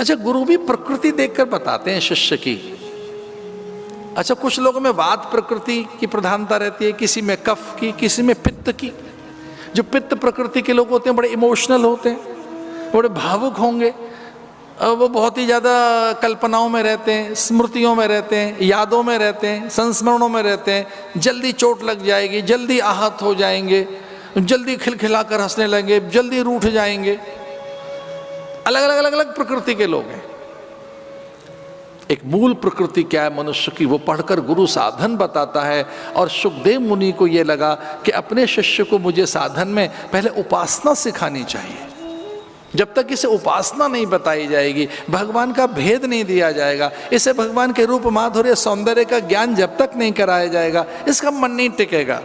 अच्छा, गुरु भी प्रकृति देखकर बताते हैं शिष्य की। अच्छा, कुछ लोगों में वात प्रकृति की प्रधानता रहती है, किसी में कफ की, किसी में पित्त की। जो पित्त प्रकृति के लोग होते हैं बड़े इमोशनल होते हैं, बड़े भावुक होंगे, वो बहुत ही ज़्यादा कल्पनाओं में रहते हैं, स्मृतियों में रहते हैं, यादों में रहते हैं, संस्मरणों में रहते हैं। जल्दी चोट लग जाएगी, जल्दी आहत हो जाएंगे, जल्दी खिलखिलाकर हंसने लगेंगे, जल्दी रूठ जाएंगे। अलग अलग अलग अलग प्रकृति के लोग हैं। एक मूल प्रकृति क्या है मनुष्य की, वो पढ़कर गुरु साधन बताता है। और सुखदेव मुनि को ये लगा कि अपने शिष्य को मुझे साधन में पहले उपासना सिखानी चाहिए। जब तक इसे उपासना नहीं बताई जाएगी, भगवान का भेद नहीं दिया जाएगा, इसे भगवान के रूप माधुर्य सौंदर्य का ज्ञान जब तक नहीं कराया जाएगा, इसका मन नहीं टिकेगा।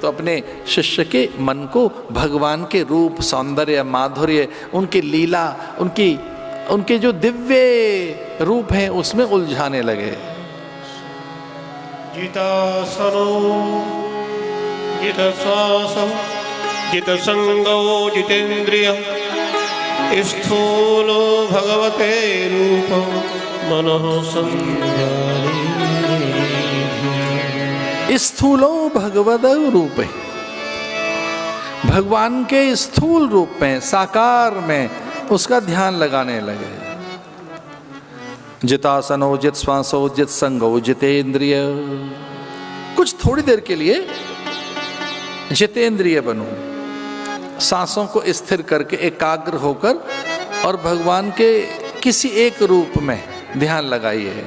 तो अपने शिष्य के मन को भगवान के रूप, सौंदर्य, माधुर्य, उनकी लीला, उनके जो दिव्य रूप हैं उसमें उलझाने लगे। जितासनो जितश्वासो जितसंगो जितेन्द्रिय स्थूलो भगवते रूपं मनः संध्यानि। स्थूलो भगवत रूप है, भगवान के स्थूल रूप में, साकार में उसका ध्यान लगाने लगे। जितासनो जित श्वासो जित संगो जितेंद्रिय। कुछ थोड़ी देर के लिए जितेंद्रिय बनो, सांसों को स्थिर करके एकाग्र होकर और भगवान के किसी एक रूप में ध्यान लगाइए,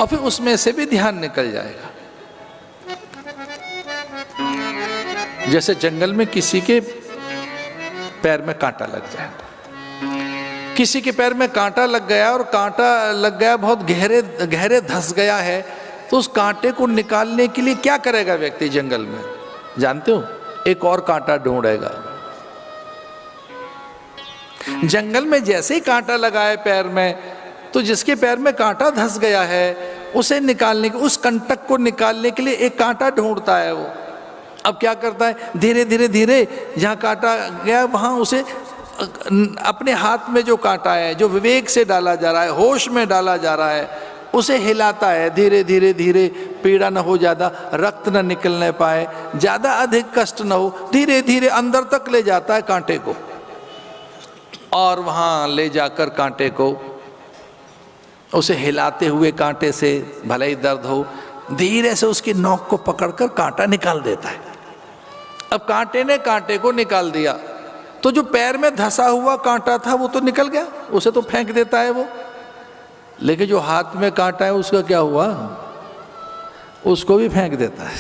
और फिर उसमें से भी ध्यान निकल जाएगा। जैसे जंगल में किसी के पैर में कांटा लग जाए, किसी के पैर में कांटा लग गया और कांटा लग गया बहुत गहरे गहरे धंस गया है, तो उस कांटे को निकालने के लिए क्या करेगा व्यक्ति जंगल में, जानते हो? एक और कांटा ढूंढेगा। जंगल में जैसे ही कांटा लगा है पैर में, तो जिसके पैर में कांटा धंस गया है उसे निकालने के, उस कंटक को निकालने के लिए एक कांटा ढूंढता है वो। अब क्या करता है, धीरे धीरे धीरे जहाँ कांटा गया वहाँ उसे अपने हाथ में जो कांटा है, जो विवेक से डाला जा रहा है, होश में डाला जा रहा है, उसे हिलाता है। धीरे धीरे धीरे, पीड़ा न हो ज़्यादा, रक्त न निकलने पाए, ज़्यादा अधिक कष्ट न हो, धीरे धीरे अंदर तक ले जाता है कांटे को, और वहाँ ले जाकर कांटे को, उसे हिलाते हुए कांटे से भले ही दर्द हो, धीरे से उसकी नोक को पकड़कर कांटा निकाल देता है। अब कांटे ने कांटे को निकाल दिया, तो जो पैर में धंसा हुआ कांटा था वो तो निकल गया, उसे तो फेंक देता है वो। लेकिन जो हाथ में कांटा है उसका क्या हुआ, उसको भी फेंक देता है।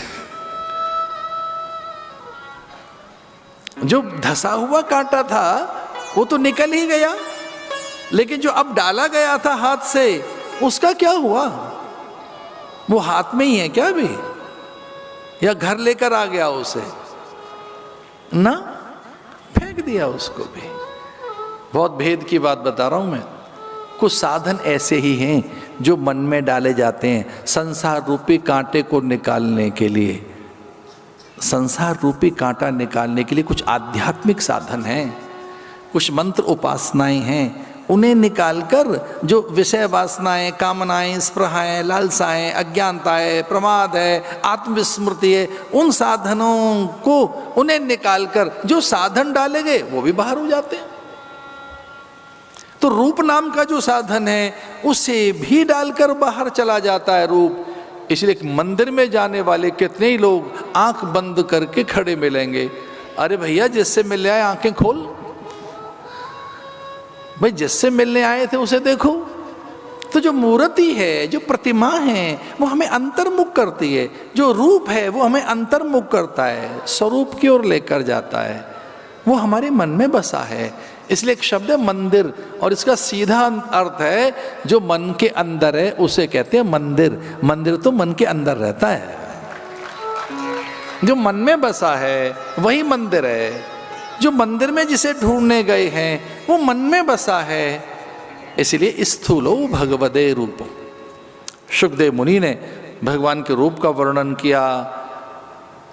जो धंसा हुआ कांटा था वो तो निकल ही गया, लेकिन जो अब डाला गया था हाथ से, उसका क्या हुआ? वो हाथ में ही है क्या अभी, या घर लेकर आ गया उसे? ना, फेंक दिया उसको भी। बहुत भेद की बात बता रहा हूं मैं। कुछ साधन ऐसे ही हैं जो मन में डाले जाते हैं संसार रूपी कांटे को निकालने के लिए। संसार रूपी कांटा निकालने के लिए कुछ आध्यात्मिक साधन हैं, कुछ मंत्र उपासनाएं हैं। उन्हें निकालकर जो विषय वासनाएं, कामनाएं, स्पृहाएं, लालसाएं, अज्ञानताएं, प्रमाद है, आत्मविस्मृति है, उन साधनों को उन्हें निकालकर जो साधन डाले गए वो भी बाहर हो जाते हैं। तो रूप नाम का जो साधन है उसे भी डालकर बाहर चला जाता है रूप। इसलिए मंदिर में जाने वाले कितने ही लोग आंख बंद करके खड़े मिलेंगे। अरे भैया, जिससे मिलने आए आंखें खोल, भाई जिससे मिलने आए थे उसे देखो। तो जो मूर्ति है, जो प्रतिमा है, वो हमें अंतर्मुख करती है, जो रूप है वो हमें अंतर्मुख करता है, स्वरूप की ओर लेकर जाता है, वो हमारे मन में बसा है। इसलिए एक शब्द है मंदिर, और इसका सीधा अर्थ है जो मन के अंदर है उसे कहते हैं मंदिर। मंदिर तो मन के अंदर रहता है, जो मन में बसा है वही मंदिर है। जो मंदिर में जिसे ढूंढने गए हैं वो मन में बसा है। इसलिए स्थूलो भगवदे रूप। सुखदेव मुनि ने भगवान के रूप का वर्णन किया,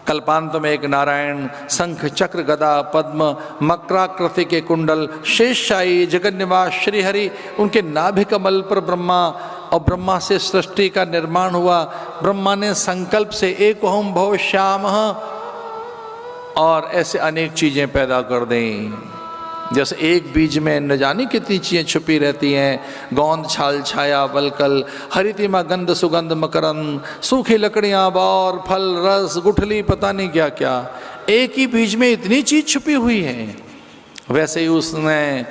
कल्पांत में एक नारायण, शंख चक्र गदा पद्म मकराकृति के कुंडल, शेषशायी जगन्निवास श्रीहरि, उनके नाभि कमल पर ब्रह्मा, और ब्रह्मा से सृष्टि का निर्माण हुआ। ब्रह्मा ने संकल्प से एक ओम भव श्यामः, और ऐसे अनेक चीजें पैदा कर दें। जैसे एक बीज में न जाने कितनी चीजें छुपी रहती हैं, गोंद छाल छाया वलकल, हरितिमा गंध सुगंध मकरंद, सूखी लकड़ियां बौर फल रस गुठली पता नहीं क्या क्या, एक ही बीज में इतनी चीज छुपी हुई है। वैसे ही उसने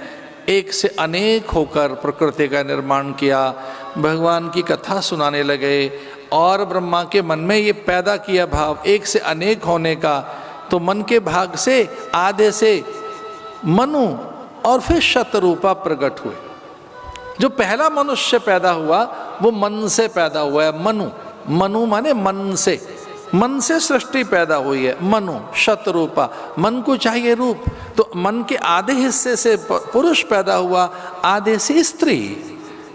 एक से अनेक होकर प्रकृति का निर्माण किया। भगवान की कथा सुनाने लगे और ब्रह्मा के मन में ये पैदा किया भाव एक से अनेक होने का, तो मन के भाग से आधे से मनु और फिर शतरूपा प्रकट हुए। जो पहला मनुष्य पैदा हुआ वो मन से पैदा हुआ है। मनु, मनु माने मन से, मन से सृष्टि पैदा हुई है। मनु शतरूपा, मन को चाहिए रूप, तो मन के आधे हिस्से से पुरुष पैदा हुआ, आधे से स्त्री।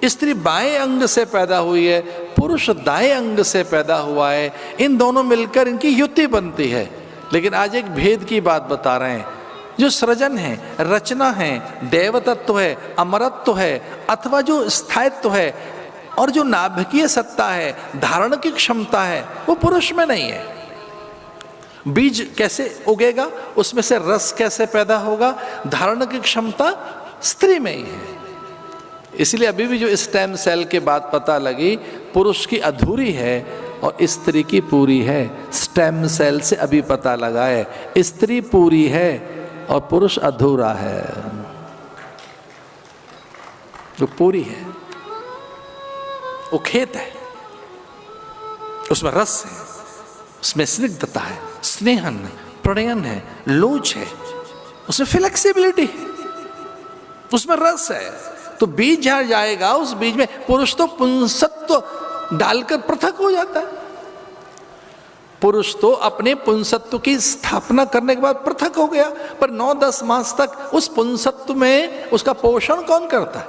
स्त्री बाएं अंग से पैदा हुई है, पुरुष दाएं अंग से पैदा हुआ है। इन दोनों मिलकर इनकी युति बनती है। लेकिन आज एक भेद की बात बता रहे हैं। जो सृजन है, रचना है, देवतत्व है, अमरत्व है, अथवा जो स्थायित्व है, और जो नाभिकीय सत्ता है, धारण की क्षमता है, वो पुरुष में नहीं है। बीज कैसे उगेगा, उसमें से रस कैसे पैदा होगा, धारण की क्षमता स्त्री में ही है। इसलिए अभी भी जो स्टेम सेल के बात पता लगी, पुरुष की अधूरी है और स्त्री की पूरी है। स्टेम सेल से अभी पता लगा है, स्त्री पूरी है और पुरुष अधूरा है। जो पूरी है वो खेत है, उसमें रस है, उसमें स्निग्धता है, स्नेहन है, प्रणयन है, लोच है, उसमें फ्लेक्सिबिलिटी है, उसमें रस है। तो बीज जहां जाएगा उस बीज में पुरुष तो पुंसत्व डालकर पृथक हो जाता है। पुरुष तो अपने पुंसत्व की स्थापना करने के बाद पृथक हो गया, पर 9-10 मास तक उस पुंसत्व में उसका पोषण कौन करता है?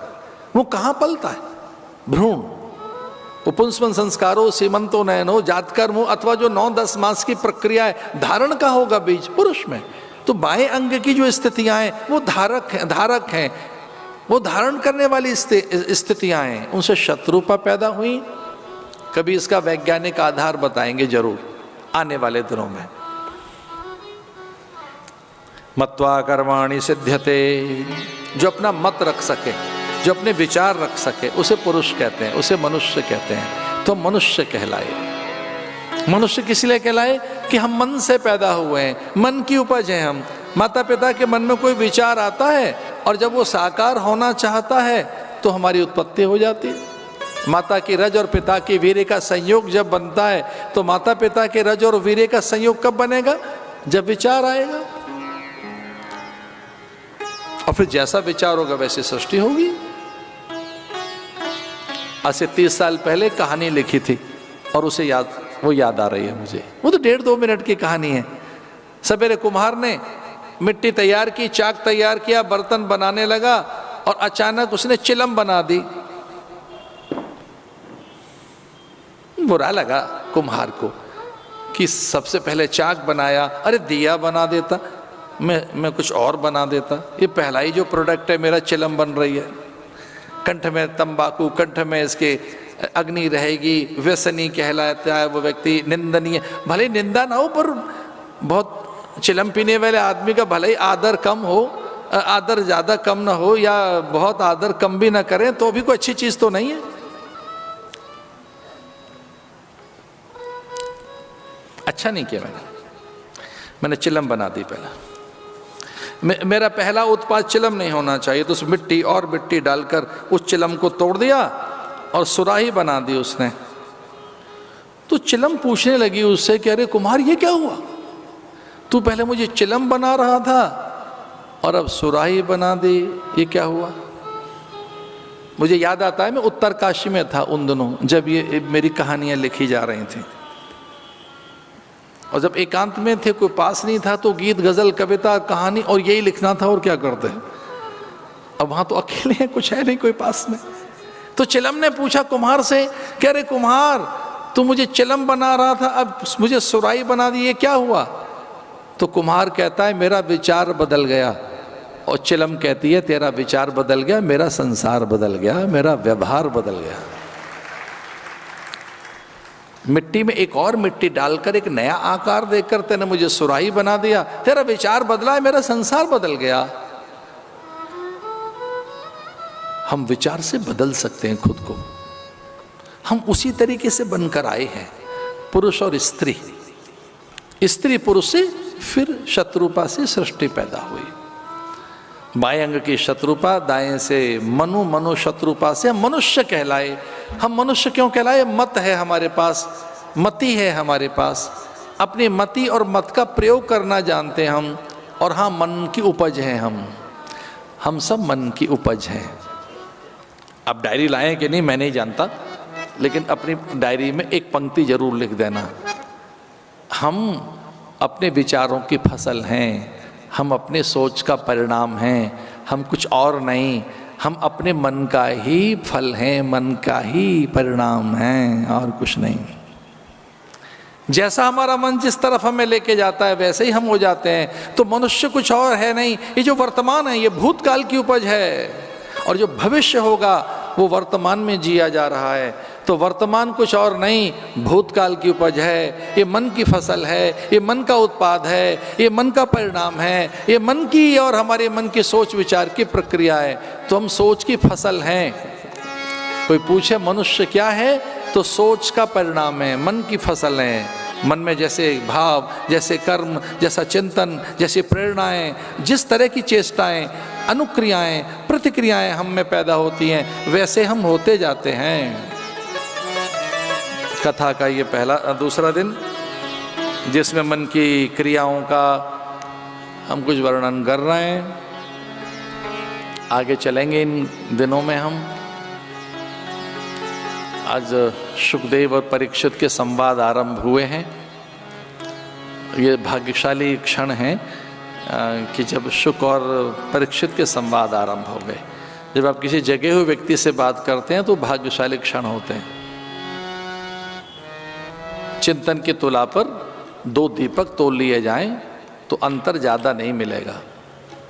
वो कहां पलता है? भ्रूण। वो पुंसवन संस्कारो सीमंतो नयनो जातकर्मो, अथवा जो 9-10 मास की प्रक्रिया है, धारण का होगा बीज पुरुष में। तो बाएं अंग की जो स्थितियां हैं वो धारक हैं, वो धारण करने वाली स्थितियां हैं, उनसे शत्रुपा पैदा हुई। कभी इसका वैज्ञानिक आधार बताएंगे जरूर आने वाले दिनों में। मत्वा कर्माणि सिद्ध्यते, जो अपना मत रख सके, जो अपने विचार रख सके, उसे पुरुष कहते हैं, उसे मनुष्य कहते हैं। तो मनुष्य कहलाए। मनुष्य किस लिए कहलाए? कि हम मन से पैदा हुए हैं, मन की उपज है हम। माता पिता के मन में कोई विचार आता है और जब वो साकार होना चाहता है तो हमारी उत्पत्ति हो जाती है। माता की रज और पिता की वीर्य का संयोग जब बनता है, तो माता पिता के रज और वीर्य का संयोग कब बनेगा? जब विचार आएगा, और फिर जैसा विचार होगा वैसी सृष्टि होगी। आज से 30 साल पहले कहानी लिखी थी और उसे याद आ रही है मुझे। वो तो 1.5-2 मिनट की कहानी है। सवेरे कुम्हार ने मिट्टी तैयार की, चाक तैयार किया, बर्तन बनाने लगा और अचानक उसने चिलम बना दी। बुरा लगा कुम्हार को कि सबसे पहले चाक बनाया, अरे दिया बना देता, मैं कुछ और बना देता। ये पहला ही जो प्रोडक्ट है मेरा चिलम बन रही है। कंठ में तंबाकू, कंठ में इसके अग्नि रहेगी, व्यसनी कहलाता है वो व्यक्ति, निंदनीय। भले निंदा ना हो, पर बहुत चिलम पीने वाले आदमी का भले ही आदर कम हो, आदर ज़्यादा कम ना हो, या बहुत आदर कम भी ना करें, तो भी कोई अच्छी चीज़ तो नहीं है। अच्छा नहीं किया मैंने चिलम बना दी पहला। मेरा पहला उत्पाद चिलम नहीं होना चाहिए, तो उस मिट्टी और मिट्टी डालकर उस चिलम को तोड़ दिया और सुराही बना दी उसने। तो चिलम पूछने लगी उससे कि अरे कुम्हार ये क्या हुआ? तू पहले मुझे चिलम बना रहा था और अब सुराही बना दी, ये क्या हुआ? मुझे याद आता है मैं उत्तरकाशी में था उन दिनों जब ये मेरी कहानियां लिखी जा रही थी, और जब एकांत में थे, कोई पास नहीं था, तो गीत गजल कविता कहानी और यही लिखना था, और क्या करते हैं। अब वहां तो अकेले हैं, कुछ है नहीं कोई पास में। तो चिलम ने पूछा कुम्हार से कि अरे कुम्हार, तू मुझे चिलम बना रहा था, अब मुझे सुराही बना दी, ये क्या हुआ? तो कुम्हार कहता है मेरा विचार बदल गया, और चिलम कहती है तेरा विचार बदल गया, मेरा संसार बदल गया, मेरा व्यवहार बदल गया। मिट्टी में एक और मिट्टी डालकर एक नया आकार देकर तेने मुझे सुराही बना दिया, तेरा विचार बदला है, मेरा संसार बदल गया। हम विचार से बदल सकते हैं खुद को, हम उसी तरीके से बनकर आए हैं। पुरुष और स्त्री, स्त्री पुरुष से, फिर शत्रुपा से सृष्टि पैदा हुई। बाएं अंग की शत्रुपा, दाएं से मनु, मनु शत्रुपा से हम मनुष्य कहलाए। हम मनुष्य क्यों कहलाए? मत है हमारे पास, मति है हमारे पास, अपनी मति और मत का प्रयोग करना जानते हैं हम। और हाँ, मन की उपज हैं हम सब मन की उपज हैं। अब डायरी लाएं कि नहीं मैं नहीं जानता, लेकिन अपनी डायरी में एक पंक्ति जरूर लिख देना, हम अपने विचारों की फसल हैं, हम अपने सोच का परिणाम हैं, हम कुछ और नहीं, हम अपने मन का ही फल हैं, मन का ही परिणाम हैं, और कुछ नहीं। जैसा हमारा मन जिस तरफ हमें लेके जाता है वैसे ही हम हो जाते हैं। तो मनुष्य कुछ और है नहीं, ये जो वर्तमान है ये भूतकाल की उपज है, और जो भविष्य होगा वो वर्तमान में जिया जा रहा है। तो वर्तमान कुछ और नहीं, भूतकाल की उपज है, ये मन की फसल है, ये मन का उत्पाद है, ये मन का परिणाम है, ये मन की और हमारे मन की सोच विचार की प्रक्रिया है। तो हम सोच की फसल हैं। कोई पूछे मनुष्य क्या है, तो सोच का परिणाम है, मन की फसल है। मन में जैसे भाव, जैसे कर्म, जैसा चिंतन, जैसी प्रेरणाएं, जिस तरह की चेष्टाएं, अनुक्रियाएं, प्रतिक्रियाएं हम में पैदा होती हैं, वैसे हम होते जाते हैं। कथा का ये दूसरा दिन, जिसमें मन की क्रियाओं का हम कुछ वर्णन कर रहे हैं। आगे चलेंगे इन दिनों में हम। आज शुकदेव और परीक्षित के संवाद आरंभ हुए हैं। ये भाग्यशाली क्षण है कि जब शुक और परीक्षित के संवाद आरंभ हो गए। जब आप किसी जगे हुए व्यक्ति से बात करते हैं तो भाग्यशाली क्षण होते हैं। चिंतन की तुला पर दो दीपक तोल लिए जाएं तो अंतर ज़्यादा नहीं मिलेगा।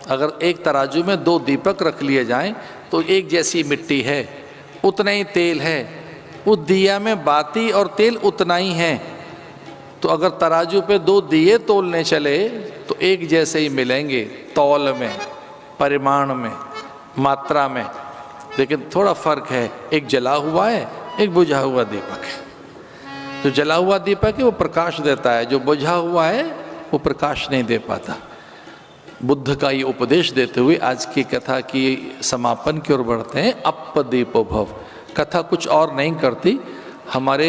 अगर एक तराजू में दो दीपक रख लिए जाएं तो एक जैसी मिट्टी है, उतना ही तेल है, उस दिया में बाती और तेल उतना ही है। तो अगर तराजू पे दो दिए तोलने चले तो एक जैसे ही मिलेंगे, तौल में, परिमाण में, मात्रा में, लेकिन थोड़ा फर्क है। एक जला हुआ है, एक बुझा हुआ दीपक है। जो जला हुआ दीपक है वो प्रकाश देता है, जो बुझा हुआ है वो प्रकाश नहीं दे पाता। बुद्ध का ये उपदेश देते हुए आज की कथा की समापन की ओर बढ़ते हैं। अप्पदीपो भव। कथा कुछ और नहीं करती, हमारे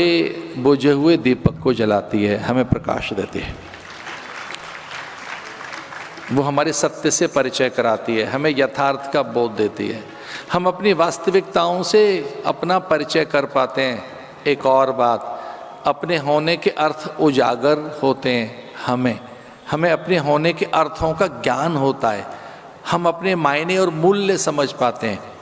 बुझे हुए दीपक को जलाती है, हमें प्रकाश देती है। वो हमारे सत्य से परिचय कराती है, हमें यथार्थ का बोध देती है, हम अपनी वास्तविकताओं से अपना परिचय कर पाते हैं। एक और बात, अपने होने के अर्थ उजागर होते हैं। हमें अपने होने के अर्थों का ज्ञान होता है, हम अपने मायने और मूल्य समझ पाते हैं।